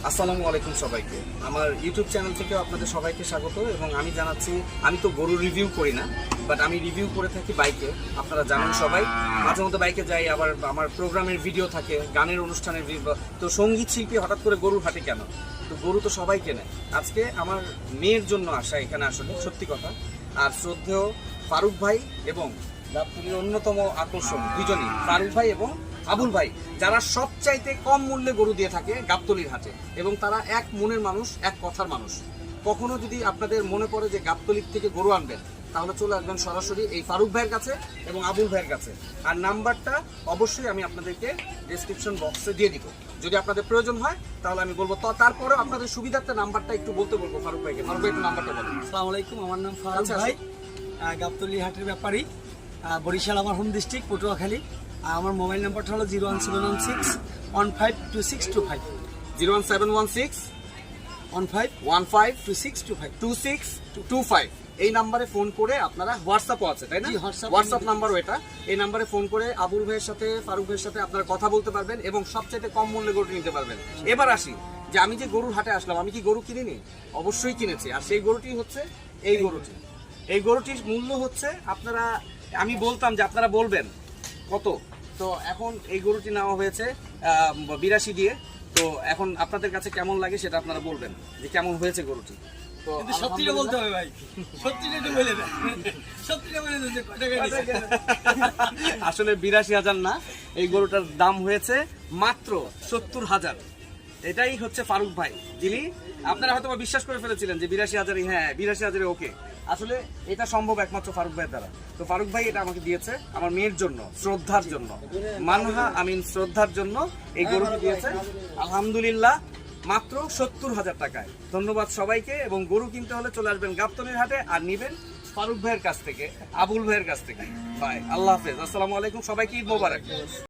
আসসালামু আলাইকুম সবাইকে। আমার ইউটিউব চ্যানেল থেকে আপনাদের সবাইকে স্বাগত এবং আমি জানাচ্ছি আমি তো গরু রিভিউ করি না, বাট আমি রিভিউ করে থাকি বাইকে। আপনারা জানেন সবাই, মাঝে মধ্যে বাইকে যাই, আবার আমার প্রোগ্রামের ভিডিও থাকে, গানের অনুষ্ঠানের ভিডিও। তো সঙ্গীত শিল্পী হঠাৎ করে গরুর হাটে কেন? তো গরু তো সবাই কেনে। আজকে আমার মেয়ের জন্য আসা এখানে, আসলে সত্যি কথা। আর শ্রদ্ধেয় ফারুক ভাই এবং গাবতলীর অন্যতম আকর্ষণ দুজনই, ফারুক ভাই এবং আবুল ভাই, যারা সবচাইতে কম মূল্যে গরু দিয়ে থাকে গাবতলীর হাটে, এবং তারা এক মনের মানুষ, এক কথার মানুষ। কখনো যদি আপনাদের মনে পড়ে যে গাবতলীর থেকে গরু আনবেন, তাহলে চলে আসবেন সরাসরি এই ফারুক ভাইয়ের কাছে এবং আবুল ভাইয়ের কাছে। আর নাম্বারটা অবশ্যই আমি আপনাদেরকে ডেসক্রিপশন বক্সে দিয়ে দিব, যদি আপনাদের প্রয়োজন হয় তাহলে আমি বলবো। তো তারপরেও আপনাদের সুবিধার্থে নাম্বারটা একটু বলতে বলবো ফারুক ভাইকে। ফারুক ভাই একটু নাম্বারটা বলুন। আসসালামু আলাইকুম, আমার নাম ফারুক ভাই, গাবতলী হাটের ব্যাপারী, বরিশাল আমার হোম ডিস্ট্রিক্ট, পটুয়াখালী। আমার মোবাইল নাম্বারটা হলো 01716152625। 01716152625 এই নাম্বারে ফোন করে আপনারা, হোয়াটসঅ্যাপও আছে তাই না? হোয়াটসঅ্যাপ নাম্বারও এটা। এই নাম্বারে ফোন করে আবুল ভাইয়ের সাথে, ফারুক ভাইয়ের সাথে আপনারা কথা বলতে পারবেন এবং সবচেয়ে কম মূল্যে গরু নিতে পারবেন। এবার আসি যে আমি যে গরুর হাটে আসলাম, আমি কি গরু কিনিনি? অবশ্যই কিনেছি। আর সেই গরুটি হচ্ছে এই গরুটি। এই গরুটির মূল্য হচ্ছে, আপনারা, আমি বলতাম যে আপনারা বলবেন কত। তো এখন এই গরুটি নেওয়া হয়েছে 82 দিয়ে। তো এখন আপনাদের কাছে কেমন লাগে সেটা আপনারা বলবেন যে কেমন হয়েছে গরুটি। তো সত্যিটা বলতে হবে ভাই, সত্যিটা একটু বলে দেন, সত্যিটা বলে দেন যে কত টাকা নিয়েছে। আসলে 82,000 না, এই গরুটার দাম হয়েছে মাত্র 70,000। এটাই হচ্ছে ফারুক ভাই, যিনি আপনারা হয়তো বিশ্বাস করে ফেলেছিলেন যে 82,000, হ্যাঁ 82,000 ওকে। আসলে এটা সম্ভব একমাত্র ফারুক ভাইয়ের দ্বারা। তো ফারুক ভাই এটা আমাকে দিয়েছে আমার মেয়ের জন্য, শ্রদ্ধার জন্য, মানহা আমিন শ্রদ্ধার জন্য এই গরুটি দিয়েছে। আলহামদুলিল্লাহ, মাত্র 70,000 টাকায়। ধন্যবাদ সবাইকে। এবং গরু কিনতে হলে চলে আসবেন গাবতলীর হাটে, আর নিবেন ফারুক ভাইয়ের কাছ থেকে, আবুল ভাইয়ের কাছ থেকে। বাই, আল্লাহ হাফেজ, আসসালামু আলাইকুম, সবাইকে ঈদ মোবারক।